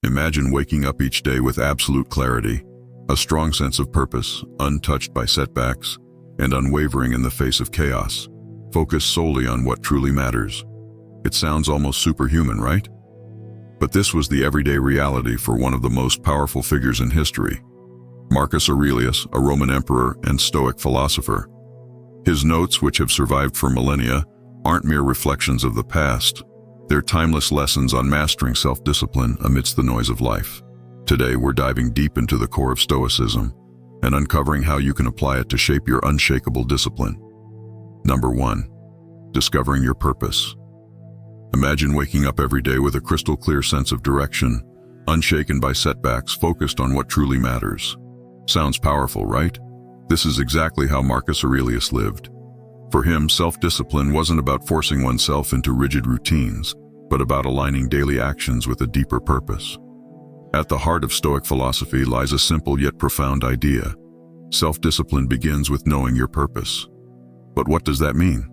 Imagine waking up each day with absolute clarity, a strong sense of purpose, untouched by setbacks, and unwavering in the face of chaos, focused solely on what truly matters. It sounds almost superhuman, right? But this was the everyday reality for one of the most powerful figures in history, Marcus Aurelius, a Roman emperor and Stoic philosopher. His notes, which have survived for millennia, aren't mere reflections of the past. They're timeless lessons on mastering self-discipline amidst the noise of life. Today, we're diving deep into the core of Stoicism and uncovering how you can apply it to shape your unshakable discipline. Number 1. Discovering your purpose. Imagine waking up every day with a crystal clear sense of direction, unshaken by setbacks, focused on what truly matters. Sounds powerful, right? This is exactly how Marcus Aurelius lived. For him, self-discipline wasn't about forcing oneself into rigid routines, but about aligning daily actions with a deeper purpose. At the heart of Stoic philosophy lies a simple yet profound idea. Self-discipline begins with knowing your purpose. But what does that mean?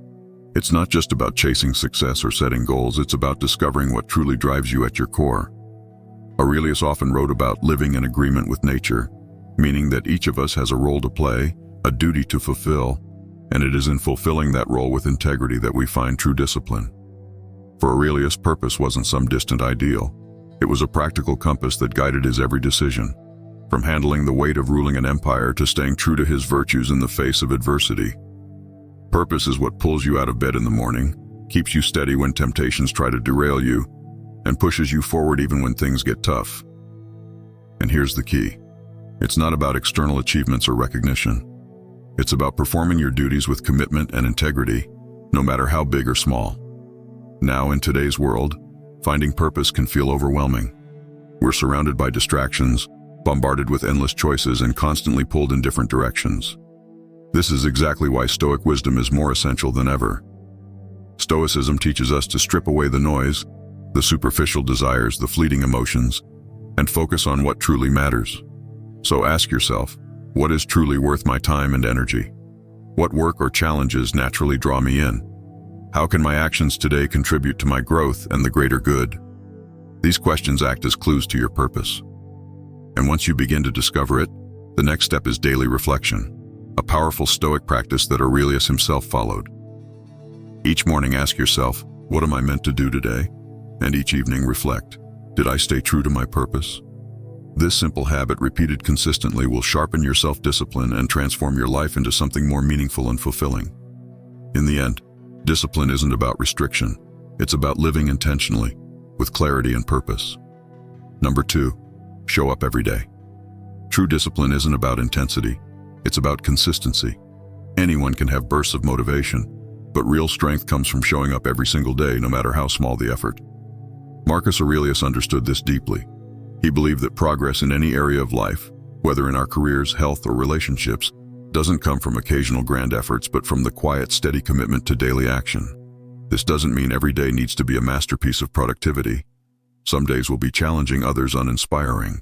It's not just about chasing success or setting goals, it's about discovering what truly drives you at your core. Aurelius often wrote about living in agreement with nature, meaning that each of us has a role to play, a duty to fulfill, and it is in fulfilling that role with integrity that we find true discipline. For Aurelius, purpose wasn't some distant ideal. It was a practical compass that guided his every decision, from handling the weight of ruling an empire to staying true to his virtues in the face of adversity. Purpose is what pulls you out of bed in the morning, keeps you steady when temptations try to derail you, and pushes you forward even when things get tough. And here's the key. It's not about external achievements or recognition. It's about performing your duties with commitment and integrity, no matter how big or small. Now, in today's world, finding purpose can feel overwhelming. We're surrounded by distractions, bombarded with endless choices, and constantly pulled in different directions. This is exactly why Stoic wisdom is more essential than ever. Stoicism teaches us to strip away the noise, the superficial desires, the fleeting emotions, and focus on what truly matters. So ask yourself, what is truly worth my time and energy? What work or challenges naturally draw me in? How can my actions today contribute to my growth and the greater good? These questions act as clues to your purpose. And once you begin to discover it, the next step is daily reflection, a powerful Stoic practice that Aurelius himself followed. Each morning ask yourself, what am I meant to do today? And each evening reflect, did I stay true to my purpose? This simple habit, repeated consistently, will sharpen your self-discipline and transform your life into something more meaningful and fulfilling. In the end, discipline isn't about restriction. It's about living intentionally, with clarity and purpose. Number 2, show up every day. True discipline isn't about intensity. It's about consistency. Anyone can have bursts of motivation, but real strength comes from showing up every single day, no matter how small the effort. Marcus Aurelius understood this deeply. He believed that progress in any area of life, whether in our careers, health, or relationships, doesn't come from occasional grand efforts, but from the quiet, steady commitment to daily action. This doesn't mean every day needs to be a masterpiece of productivity. Some days will be challenging, others uninspiring.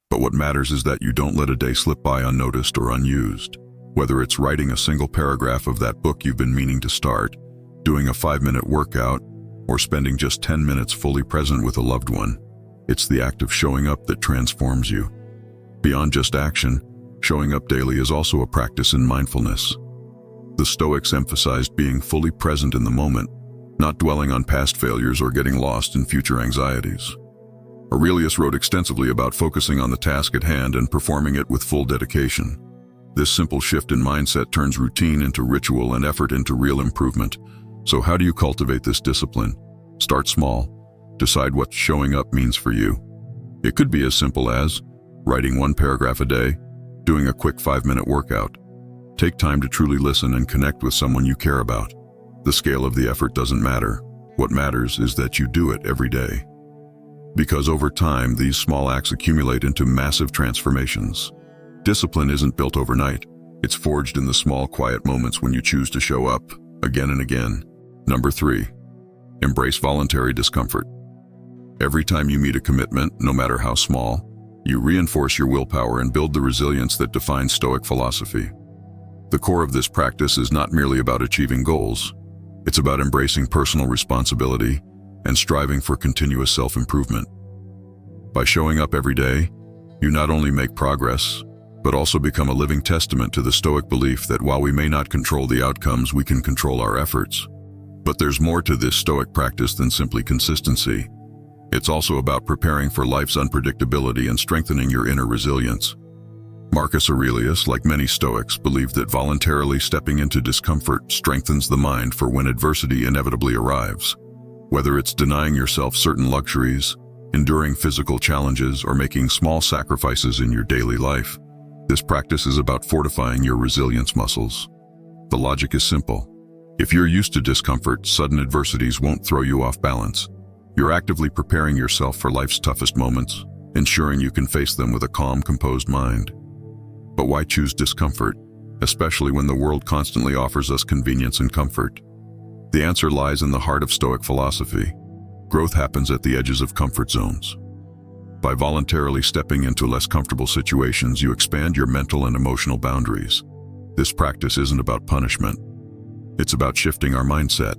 But what matters is that you don't let a day slip by unnoticed or unused. Whether it's writing a single paragraph of that book you've been meaning to start, doing a 5-minute workout, or spending just 10 minutes fully present with a loved one, it's the act of showing up that transforms you. Beyond just action, showing up daily is also a practice in mindfulness. The Stoics emphasized being fully present in the moment, not dwelling on past failures or getting lost in future anxieties. Aurelius wrote extensively about focusing on the task at hand and performing it with full dedication. This simple shift in mindset turns routine into ritual and effort into real improvement. So how do you cultivate this discipline? Start small. Decide what showing up means for you. It could be as simple as writing 1 paragraph a day, doing a quick 5-minute workout. Take time to truly listen and connect with someone you care about. The scale of the effort doesn't matter. What matters is that you do it every day. Because over time, these small acts accumulate into massive transformations. Discipline isn't built overnight. It's forged in the small, quiet moments when you choose to show up, again and again. Number 3, embrace voluntary discomfort. Every time you meet a commitment, no matter how small, you reinforce your willpower and build the resilience that defines Stoic philosophy. The core of this practice is not merely about achieving goals. It's about embracing personal responsibility and striving for continuous self-improvement. By showing up every day, you not only make progress, but also become a living testament to the Stoic belief that while we may not control the outcomes, we can control our efforts. But there's more to this Stoic practice than simply consistency. It's also about preparing for life's unpredictability and strengthening your inner resilience. Marcus Aurelius, like many Stoics, believed that voluntarily stepping into discomfort strengthens the mind for when adversity inevitably arrives. Whether it's denying yourself certain luxuries, enduring physical challenges, or making small sacrifices in your daily life, this practice is about fortifying your resilience muscles. The logic is simple. If you're used to discomfort, sudden adversities won't throw you off balance. You're actively preparing yourself for life's toughest moments, ensuring you can face them with a calm, composed mind. But why choose discomfort, especially when the world constantly offers us convenience and comfort? The answer lies in the heart of Stoic philosophy. Growth happens at the edges of comfort zones. By voluntarily stepping into less comfortable situations, you expand your mental and emotional boundaries. This practice isn't about punishment. It's about shifting our mindset.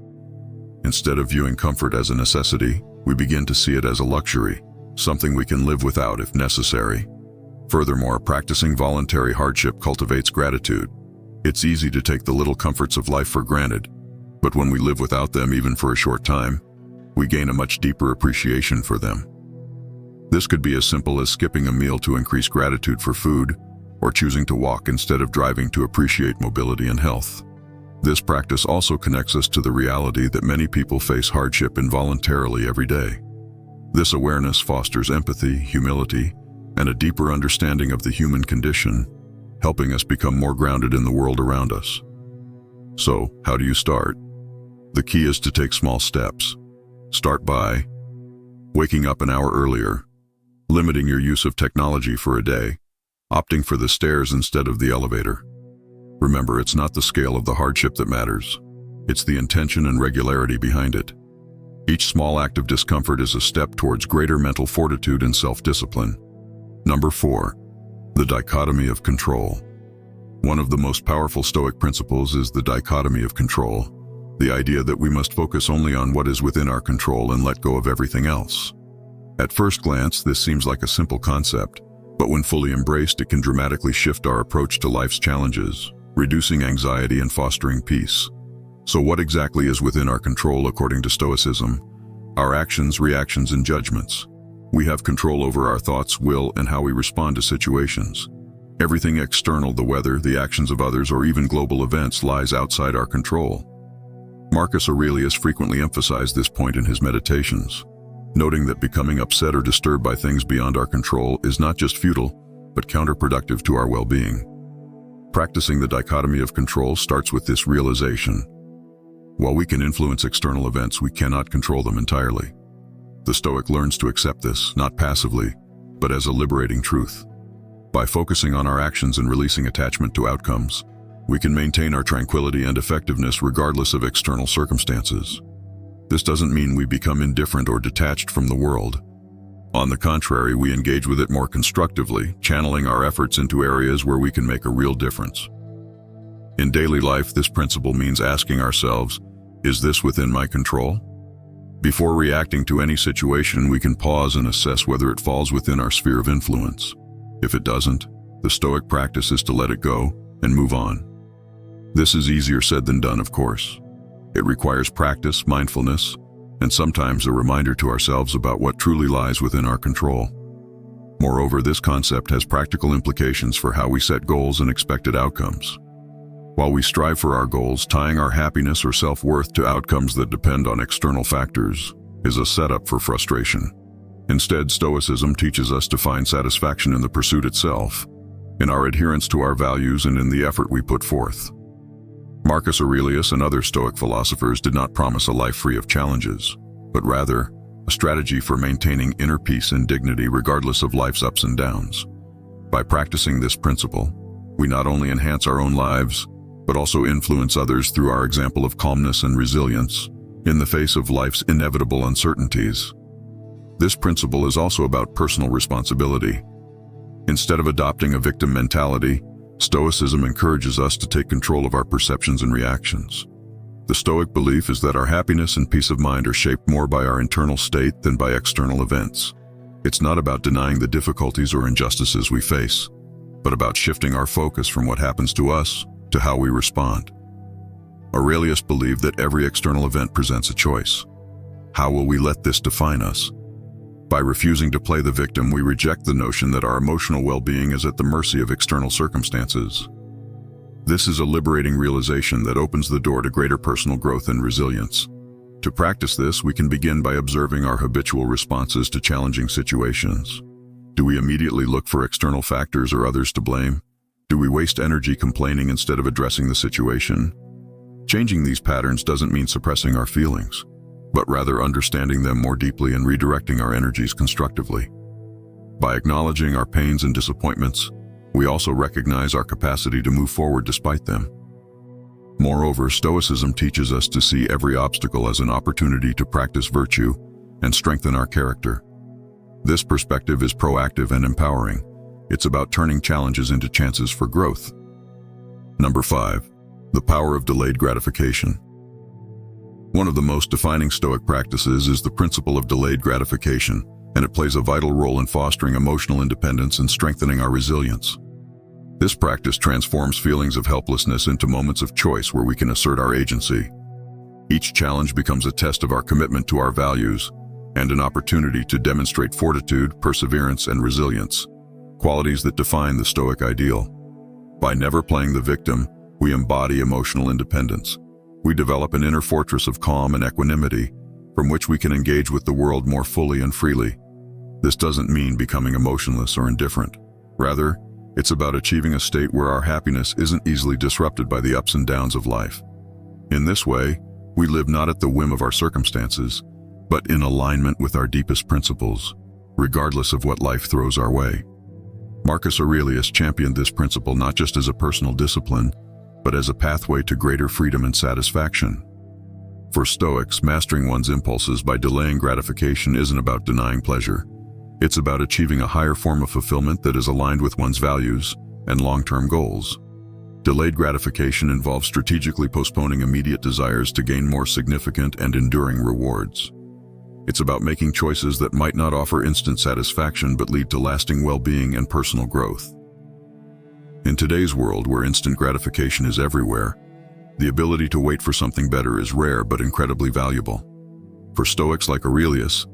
Instead of viewing comfort as a necessity, we begin to see it as a luxury, something we can live without if necessary. Furthermore, practicing voluntary hardship cultivates gratitude. It's easy to take the little comforts of life for granted, but when we live without them even for a short time, we gain a much deeper appreciation for them. This could be as simple as skipping a meal to increase gratitude for food, or choosing to walk instead of driving to appreciate mobility and health. This practice also connects us to the reality that many people face hardship involuntarily every day. This awareness fosters empathy, humility, and a deeper understanding of the human condition, helping us become more grounded in the world around us. So, how do you start? The key is to take small steps. Start by waking up an hour earlier, limiting your use of technology for a day, opting for the stairs instead of the elevator. Remember, it's not the scale of the hardship that matters. It's the intention and regularity behind it. Each small act of discomfort is a step towards greater mental fortitude and self-discipline. Number 4. The dichotomy of control. One of the most powerful Stoic principles is the dichotomy of control, the idea that we must focus only on what is within our control and let go of everything else. At first glance, this seems like a simple concept, but when fully embraced, it can dramatically shift our approach to life's challenges, reducing anxiety and fostering peace. So what exactly is within our control according to Stoicism? Our actions, reactions, and judgments. We have control over our thoughts, will, and how we respond to situations. Everything external, the weather, the actions of others, or even global events, lies outside our control. Marcus Aurelius frequently emphasized this point in his meditations, noting that becoming upset or disturbed by things beyond our control is not just futile, but counterproductive to our well-being. Practicing the dichotomy of control starts with this realization. While we can influence external events, we cannot control them entirely. The Stoic learns to accept this, not passively, but as a liberating truth. By focusing on our actions and releasing attachment to outcomes, we can maintain our tranquility and effectiveness regardless of external circumstances. This doesn't mean we become indifferent or detached from the world. On the contrary, we engage with it more constructively, channeling our efforts into areas where we can make a real difference. In daily life, this principle means asking ourselves, is this within my control? Before reacting to any situation, we can pause and assess whether it falls within our sphere of influence. If it doesn't, the Stoic practice is to let it go and move on. This is easier said than done, of course. It requires practice, mindfulness, and sometimes a reminder to ourselves about what truly lies within our control. Moreover, this concept has practical implications for how we set goals and expected outcomes. While we strive for our goals, tying our happiness or self-worth to outcomes that depend on external factors is a setup for frustration. Instead, Stoicism teaches us to find satisfaction in the pursuit itself, in our adherence to our values, and in the effort we put forth. Marcus Aurelius and other Stoic philosophers did not promise a life free of challenges, but rather a strategy for maintaining inner peace and dignity regardless of life's ups and downs. By practicing this principle, we not only enhance our own lives, but also influence others through our example of calmness and resilience in the face of life's inevitable uncertainties. This principle is also about personal responsibility. Instead of adopting a victim mentality, Stoicism encourages us to take control of our perceptions and reactions. The Stoic belief is that our happiness and peace of mind are shaped more by our internal state than by external events. It's not about denying the difficulties or injustices we face, but about shifting our focus from what happens to us to how we respond. Aurelius believed that every external event presents a choice. How will we let this define us? By refusing to play the victim, we reject the notion that our emotional well-being is at the mercy of external circumstances. This is a liberating realization that opens the door to greater personal growth and resilience. To practice this, we can begin by observing our habitual responses to challenging situations. Do we immediately look for external factors or others to blame? Do we waste energy complaining instead of addressing the situation? Changing these patterns doesn't mean suppressing our feelings, but rather understanding them more deeply and redirecting our energies constructively. By acknowledging our pains and disappointments, we also recognize our capacity to move forward despite them. Moreover, Stoicism teaches us to see every obstacle as an opportunity to practice virtue and strengthen our character. This perspective is proactive and empowering. It's about turning challenges into chances for growth. Number 5. The power of delayed gratification. One of the most defining Stoic practices is the principle of delayed gratification, and it plays a vital role in fostering emotional independence and strengthening our resilience. This practice transforms feelings of helplessness into moments of choice where we can assert our agency. Each challenge becomes a test of our commitment to our values and an opportunity to demonstrate fortitude, perseverance, and resilience, qualities that define the Stoic ideal. By never playing the victim, we embody emotional independence. We develop an inner fortress of calm and equanimity from which we can engage with the world more fully and freely. This doesn't mean becoming emotionless or indifferent. Rather, it's about achieving a state where our happiness isn't easily disrupted by the ups and downs of life. In this way, we live not at the whim of our circumstances, but in alignment with our deepest principles, regardless of what life throws our way. Marcus Aurelius championed this principle not just as a personal discipline, but as a pathway to greater freedom and satisfaction. For Stoics, mastering one's impulses by delaying gratification isn't about denying pleasure. It's about achieving a higher form of fulfillment that is aligned with one's values and long-term goals. Delayed gratification involves strategically postponing immediate desires to gain more significant and enduring rewards. It's about making choices that might not offer instant satisfaction but lead to lasting well-being and personal growth. In today's world, where instant gratification is everywhere, the ability to wait for something better is rare but incredibly valuable. For Stoics like Aurelius,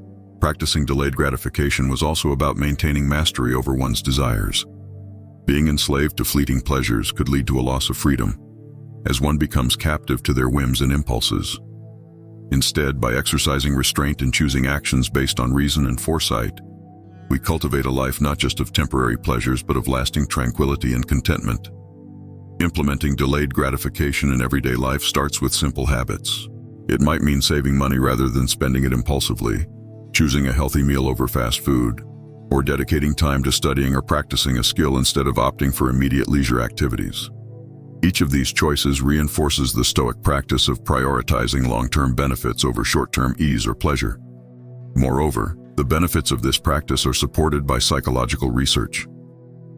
practicing delayed gratification was also about maintaining mastery over one's desires. Being enslaved to fleeting pleasures could lead to a loss of freedom, as one becomes captive to their whims and impulses. Instead, by exercising restraint and choosing actions based on reason and foresight, we cultivate a life not just of temporary pleasures but of lasting tranquility and contentment. Implementing delayed gratification in everyday life starts with simple habits. It might mean saving money rather than spending it impulsively, choosing a healthy meal over fast food, or dedicating time to studying or practicing a skill instead of opting for immediate leisure activities. Each of these choices reinforces the Stoic practice of prioritizing long-term benefits over short-term ease or pleasure. Moreover, the benefits of this practice are supported by psychological research.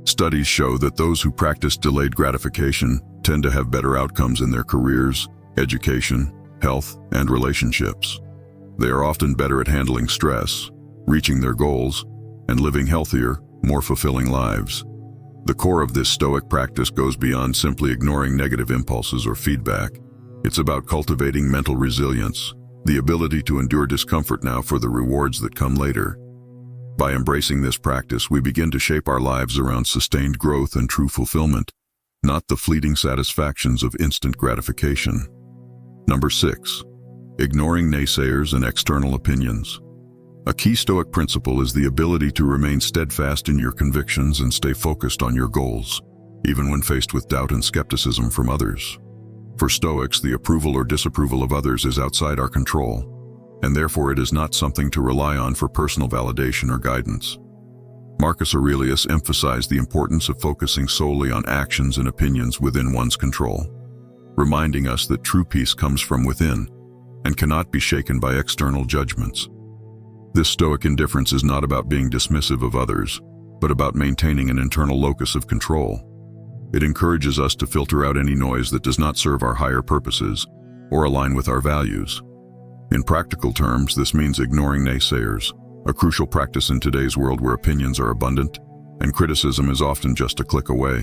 Studies show that those who practice delayed gratification tend to have better outcomes in their careers, education, health, and relationships. They are often better at handling stress, reaching their goals, and living healthier, more fulfilling lives. The core of this Stoic practice goes beyond simply ignoring negative impulses or feedback. It's about cultivating mental resilience, the ability to endure discomfort now for the rewards that come later. By embracing this practice, we begin to shape our lives around sustained growth and true fulfillment, not the fleeting satisfactions of instant gratification. Number 6. Ignoring naysayers and external opinions. A key Stoic principle is the ability to remain steadfast in your convictions and stay focused on your goals, even when faced with doubt and skepticism from others. For Stoics, the approval or disapproval of others is outside our control, and therefore it is not something to rely on for personal validation or guidance. Marcus Aurelius emphasized the importance of focusing solely on actions and opinions within one's control, reminding us that true peace comes from within and cannot be shaken by external judgments. This Stoic indifference is not about being dismissive of others, but about maintaining an internal locus of control. It encourages us to filter out any noise that does not serve our higher purposes or align with our values. In practical terms, this means ignoring naysayers, a crucial practice in today's world where opinions are abundant and criticism is often just a click away.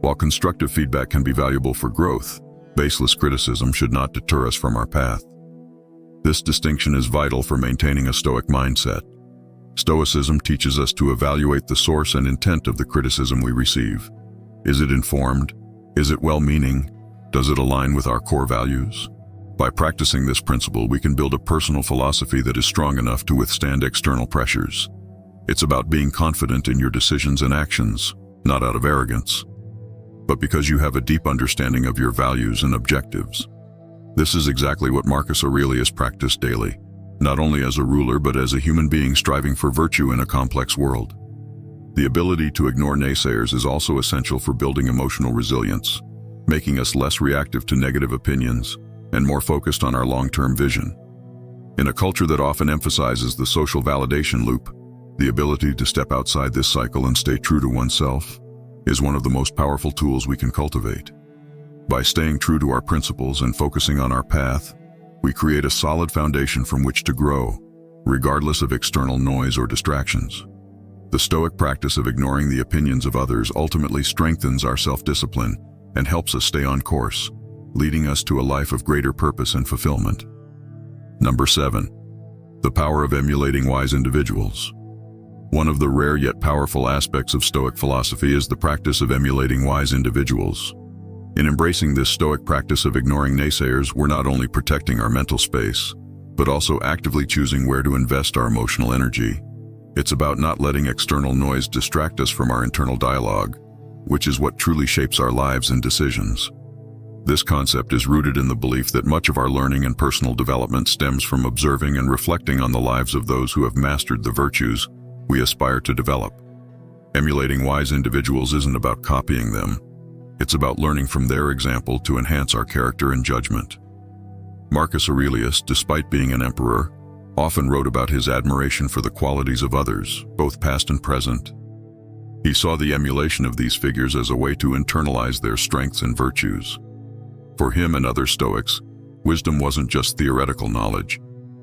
While constructive feedback can be valuable for growth, baseless criticism should not deter us from our path. This distinction is vital for maintaining a Stoic mindset. Stoicism teaches us to evaluate the source and intent of the criticism we receive. Is it informed? Is it well-meaning? Does it align with our core values? By practicing this principle, we can build a personal philosophy that is strong enough to withstand external pressures. It's about being confident in your decisions and actions, not out of arrogance, but because you have a deep understanding of your values and objectives. This is exactly what Marcus Aurelius practiced daily, not only as a ruler but as a human being striving for virtue in a complex world. The ability to ignore naysayers is also essential for building emotional resilience, making us less reactive to negative opinions and more focused on our long-term vision. In a culture that often emphasizes the social validation loop, the ability to step outside this cycle and stay true to oneself is one of the most powerful tools we can cultivate. By staying true to our principles and focusing on our path, we create a solid foundation from which to grow, regardless of external noise or distractions. The Stoic practice of ignoring the opinions of others ultimately strengthens our self-discipline and helps us stay on course, leading us to a life of greater purpose and fulfillment. Number 7. The power of emulating wise individuals. One of the rare yet powerful aspects of Stoic philosophy is the practice of emulating wise individuals. In embracing this Stoic practice of ignoring naysayers, we're not only protecting our mental space, but also actively choosing where to invest our emotional energy. It's about not letting external noise distract us from our internal dialogue, which is what truly shapes our lives and decisions. This concept is rooted in the belief that much of our learning and personal development stems from observing and reflecting on the lives of those who have mastered the virtues we aspire to develop. Emulating wise individuals isn't about copying them. It's about learning from their example to enhance our character and judgment. Marcus Aurelius, despite being an emperor, often wrote about his admiration for the qualities of others, both past and present. He saw the emulation of these figures as a way to internalize their strengths and virtues. For him and other Stoics, wisdom wasn't just theoretical knowledge.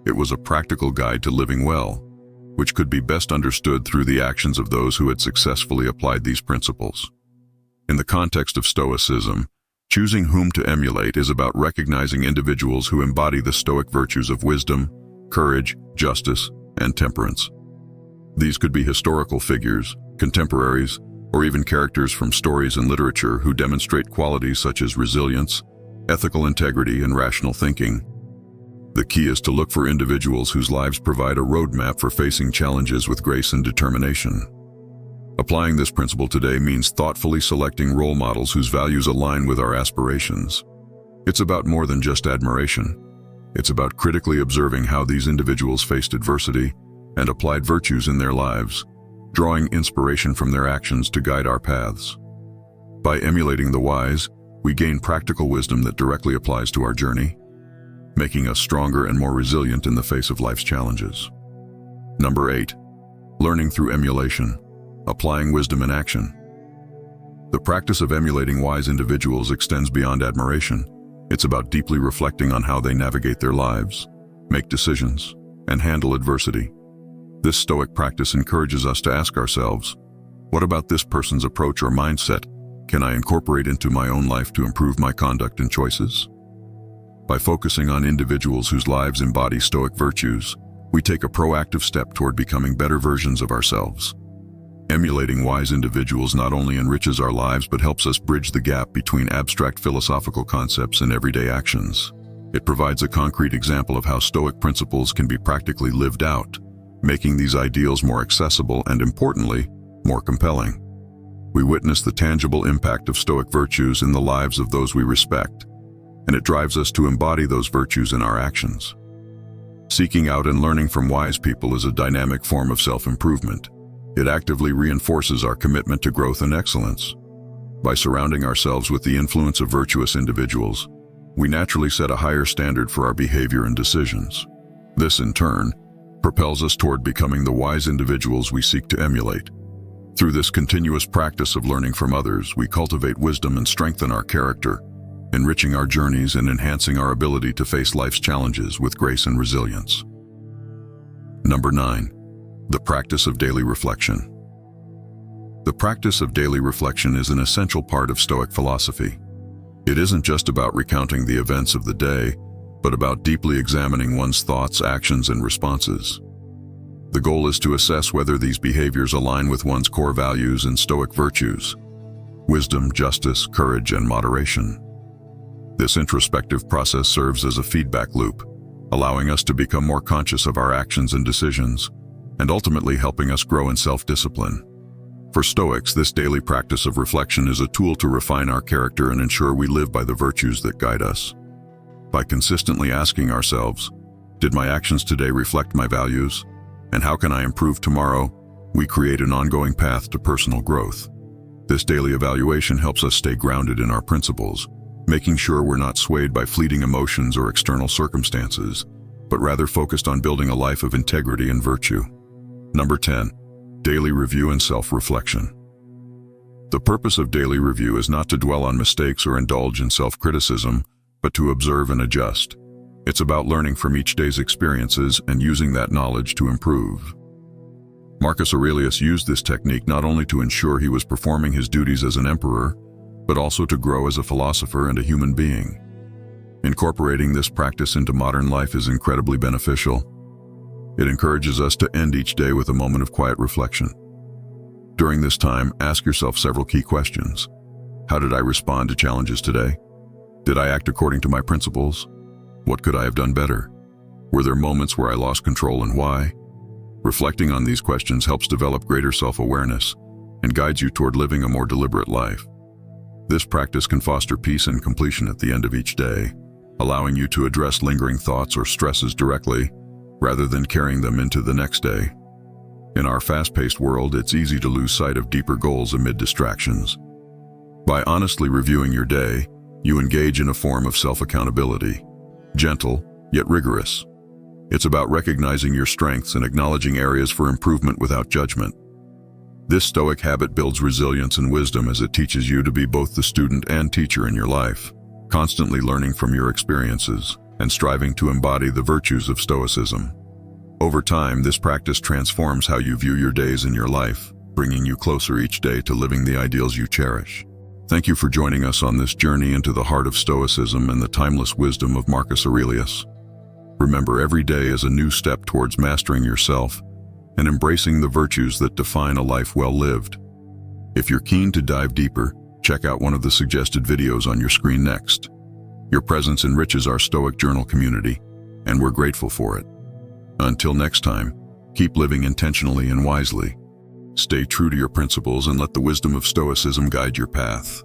It was a practical guide to living well, which could be best understood through the actions of those who had successfully applied these principles. In the context of Stoicism, choosing whom to emulate is about recognizing individuals who embody the Stoic virtues of wisdom, courage, justice, and temperance. These could be historical figures, contemporaries, or even characters from stories and literature who demonstrate qualities such as resilience, ethical integrity, and rational thinking. The key is to look for individuals whose lives provide a roadmap for facing challenges with grace and determination. Applying this principle today means thoughtfully selecting role models whose values align with our aspirations. It's about more than just admiration. It's about critically observing how these individuals faced adversity and applied virtues in their lives, drawing inspiration from their actions to guide our paths. By emulating the wise, we gain practical wisdom that directly applies to our journey, making us stronger and more resilient in the face of life's challenges. Number 8. Learning through emulation, applying wisdom in action. The practice of emulating wise individuals extends beyond admiration. It's about deeply reflecting on how they navigate their lives, make decisions, and handle adversity. This Stoic practice encourages us to ask ourselves, what about this person's approach or mindset can I incorporate into my own life to improve my conduct and choices? By focusing on individuals whose lives embody Stoic virtues, we take a proactive step toward becoming better versions of ourselves. Emulating wise individuals not only enriches our lives but helps us bridge the gap between abstract philosophical concepts and everyday actions. It provides a concrete example of how Stoic principles can be practically lived out, making these ideals more accessible and, importantly, more compelling. We witness the tangible impact of Stoic virtues in the lives of those we respect, and it drives us to embody those virtues in our actions. Seeking out and learning from wise people is a dynamic form of self-improvement. It actively reinforces our commitment to growth and excellence. By surrounding ourselves with the influence of virtuous individuals, we naturally set a higher standard for our behavior and decisions. This, in turn, propels us toward becoming the wise individuals we seek to emulate. Through this continuous practice of learning from others, we cultivate wisdom and strengthen our character, enriching our journeys and enhancing our ability to face life's challenges with grace and resilience. Number 9. The practice of daily reflection. The practice of daily reflection is an essential part of Stoic philosophy. It isn't just about recounting the events of the day, but about deeply examining one's thoughts, actions, and responses. The goal is to assess whether these behaviors align with one's core values and Stoic virtues: wisdom, justice, courage, and moderation. This introspective process serves as a feedback loop, allowing us to become more conscious of our actions and decisions, and ultimately helping us grow in self-discipline. For Stoics, this daily practice of reflection is a tool to refine our character and ensure we live by the virtues that guide us. By consistently asking ourselves, did my actions today reflect my values? And how can I improve tomorrow? We create an ongoing path to personal growth. This daily evaluation helps us stay grounded in our principles, making sure we're not swayed by fleeting emotions or external circumstances, but rather focused on building a life of integrity and virtue. Number 10. Daily review and self-reflection. The purpose of daily review is not to dwell on mistakes or indulge in self-criticism, but to observe and adjust. It's about learning from each day's experiences and using that knowledge to improve. Marcus Aurelius used this technique not only to ensure he was performing his duties as an emperor, but also to grow as a philosopher and a human being. Incorporating this practice into modern life is incredibly beneficial. It encourages us to end each day with a moment of quiet reflection. During this time, ask yourself several key questions. How did I respond to challenges today? Did I act according to my principles? What could I have done better? Were there moments where I lost control, and why? Reflecting on these questions helps develop greater self-awareness and guides you toward living a more deliberate life. This practice can foster peace and completion at the end of each day, allowing you to address lingering thoughts or stresses directly, rather than carrying them into the next day. In our fast-paced world, it's easy to lose sight of deeper goals amid distractions. By honestly reviewing your day, you engage in a form of self-accountability, gentle yet rigorous. It's about recognizing your strengths and acknowledging areas for improvement without judgment. This Stoic habit builds resilience and wisdom as it teaches you to be both the student and teacher in your life, constantly learning from your experiences and striving to embody the virtues of Stoicism. Over time, this practice transforms how you view your days and your life, bringing you closer each day to living the ideals you cherish. Thank you for joining us on this journey into the heart of Stoicism and the timeless wisdom of Marcus Aurelius. Remember, every day is a new step towards mastering yourself and embracing the virtues that define a life well lived. If you're keen to dive deeper, check out one of the suggested videos on your screen next. Your presence enriches our Stoic journal community, and we're grateful for it. Until next time, keep living intentionally and wisely. Stay true to your principles and let the wisdom of Stoicism guide your path.